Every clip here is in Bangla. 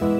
দুরন্ত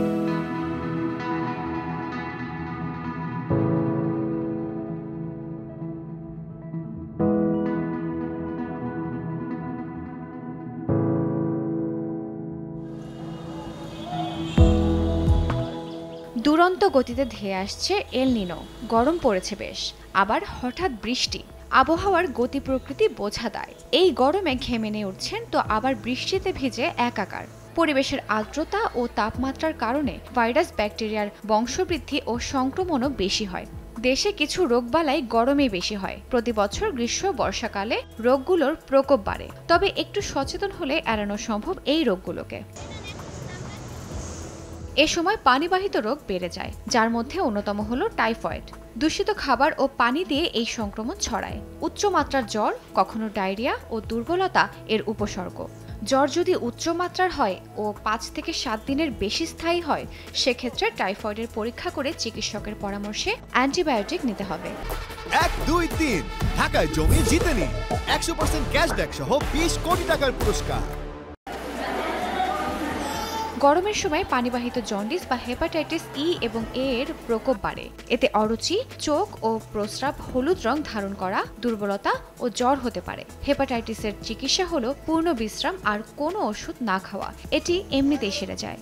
গতিতে ধেয়ে আসছে এল নিনো। গরম পড়েছে বেশ, আবার হঠাৎ বৃষ্টি। আবহাওয়ার গতি প্রকৃতি বোঝা দায়। এই গরমে ঘেমে নিয়ে উঠছেন তো আবার বৃষ্টিতে ভিজে একাকার। পরিবেশের আর্দ্রতা ও তাপমাত্রার কারণে ভাইরাস ব্যাকটেরিয়ার বংশবৃদ্ধি ও সংক্রমণও বেশি হয়। দেশে কিছু রোগবালাই গরমে বেশি হয়। প্রতি বছর গ্রীষ্ম বর্ষাকালে রোগগুলোর প্রকোপ বাড়ে, তবে একটু সচেতন হলে এড়ানো সম্ভব এই রোগগুলোকে। এ সময় পানিবাহিত রোগ বেড়ে যায়, যার মধ্যে অন্যতম হলো টাইফয়েড। দূষিত খাবার ও পানি দিয়ে এই সংক্রমণ ছড়ায়। উচ্চমাত্রার জ্বর, কখনো ডায়রিয়া ও দুর্বলতা এর উপসর্গ। জ্বর যদি উচ্চমাত্রার হয় ও 5 থেকে 7 দিনের বেশি স্থায়ী হয়, সেক্ষেত্রে টাইফয়েডের পরীক্ষা করে চিকিৎসকের পরামর্শে অ্যান্টিবায়োটিক নিতে হবে। 1, 2, 3 ঢাকায় জমি জিতে নিন 100% ক্যাশব্যাক সহ 20 কোটি টাকার পুরস্কার। গরমের সময় পানিবাহিত জন্ডিস বা হেপাটাইটিস ই এবং এ এর প্রকোপ বাড়ে। এতে অরুচি, চোখ ও প্রস্রাব হলুদ রং ধারণ করা, দুর্বলতা ও জ্বর হতে পারে। হেপাটাইটিসের চিকিৎসা হলো পূর্ণ বিশ্রাম আর কোনো ওষুধ না খাওয়া। এটি এমনিতেই সেরে যায়।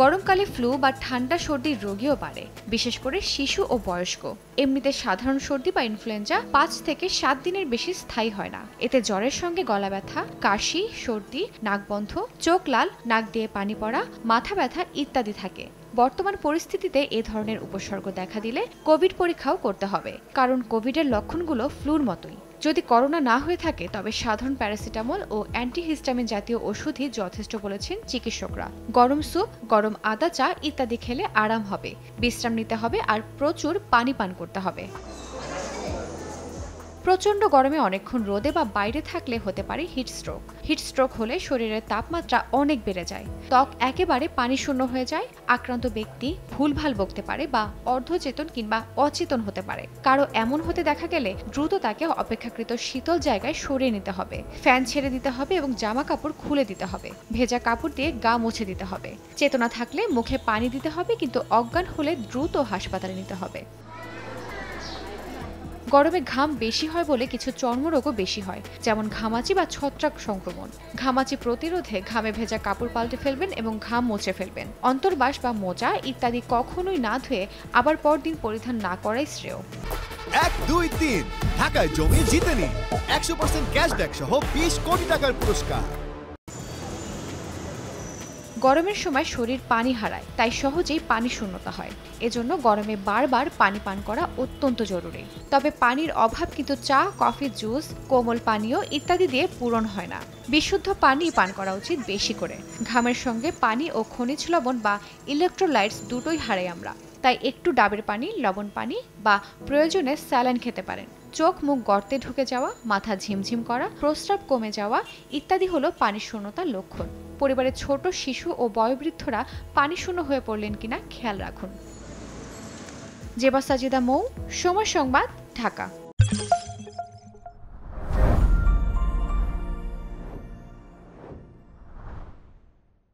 গরমকালে ফ্লু বা ঠান্ডা সর্দির রোগীও বাড়ে, বিশেষ করে শিশু ও বয়স্ক। এমনিতে সাধারণ সর্দি বা ইনফ্লুয়েঞ্জা 5 থেকে 7 দিনের বেশি স্থায়ী হয় না। এতে জ্বরের সঙ্গে গলা ব্যথা, কাশি, সর্দি, নাক বন্ধ, চোখ লাল, নাক দিয়ে পানি পড়া, মাথা ব্যথা ইত্যাদি থাকে। বর্তমান পরিস্থিতিতে এ ধরনের উপসর্গ দেখা দিলে কোভিড পরীক্ষাও করতে হবে, কারণ কোভিডের লক্ষণগুলো ফ্লুর মতোই। যদি করোনা না হয়ে থাকে তবে সাধারণ প্যারাসিটামল ও অ্যান্টিহিস্টামিন জাতীয় ওষুধই যথেষ্ট বলেছেন চিকিৎসকরা। গরম স্যুপ, গরম আদা চা ইত্যাদি খেলে আরাম হবে। বিশ্রাম নিতে হবে আর প্রচুর পানি পান করতে হবে। প্রচণ্ড গরমে অনেকক্ষণ রোদে বা বাইরে থাকলে হতে পারে হিটস্ট্রোক। হিটস্ট্রোক হলে শরীরের তাপমাত্রা অনেক বেড়ে যায়, ত্বক একেবারে পানিশূন্য হয়ে যায়। আক্রান্ত ব্যক্তি ভুলভাল বকতে পারে বা অর্ধচেতন কিংবা অচেতন হতে পারে। কারো এমন হতে দেখা গেলে দ্রুত তাকে অপেক্ষাকৃত শীতল জায়গায় সরিয়ে নিতে হবে। ফ্যান ছেড়ে দিতে হবে এবং জামা কাপড় খুলে দিতে হবে। ভেজা কাপড় দিয়ে গা মুছে দিতে হবে। চেতনা থাকলে মুখে পানি দিতে হবে, কিন্তু অজ্ঞান হলে দ্রুত হাসপাতালে নিতে হবে। গরমে ঘাম বেশি হয় বলে কিছু চর্মরোগও বেশি হয়, যেমন ঘামাচি বা ছত্রাক সংক্রমণ। ঘামাচি প্রতিরোধে ঘামে ভেজা কাপড় পাল্টে ফেলবেন এবং ঘাম মুছে ফেলবেন। অন্তর্বাস বা মোজা ইত্যাদি কখনোই না ধুয়ে আবার পরদিন পরিধান না করাই শ্রেয়। 1, 2, 3 ঢাকায় জমি জিতে নিন 100% ক্যাশব্যাক সহ 20 কোটি টাকার পুরস্কার। গরমের সময় শরীর পানি হারায়, তাই সহজেই পানি শূন্যতা হয়। এজন্য গরমে বারবার পানি পান করা অত্যন্ত জরুরি। তবে পানির অভাব কিন্তু চা, কফি, জুস, কোমল পানীয় ইত্যাদি দিয়ে পূরণ হয় না। বিশুদ্ধ পানি পান করা উচিত বেশি করে। ঘামের সঙ্গে পানি ও খনিজ লবণ বা ইলেকট্রোলাইটস দুটোই হারাই আমরা। তাই একটু ডাবের পানি, লবণ পানি বা প্রয়োজনে স্যালাইন খেতে পারেন। চোখ মুখ গর্তে ঢুকে যাওয়া, মাথা ঝিমঝিম করা, প্রস্রাব কমে যাওয়া ইত্যাদি হলো পানি শূন্যতার লক্ষণ। পরিবারের ছোট শিশু ও বয়োবৃদ্ধরা পানি শূন্য হয়ে পড়লেন কিনা খেয়াল রাখুন। জেবা সাজিদা মৌ, সময় সংবাদ, ঢাকা।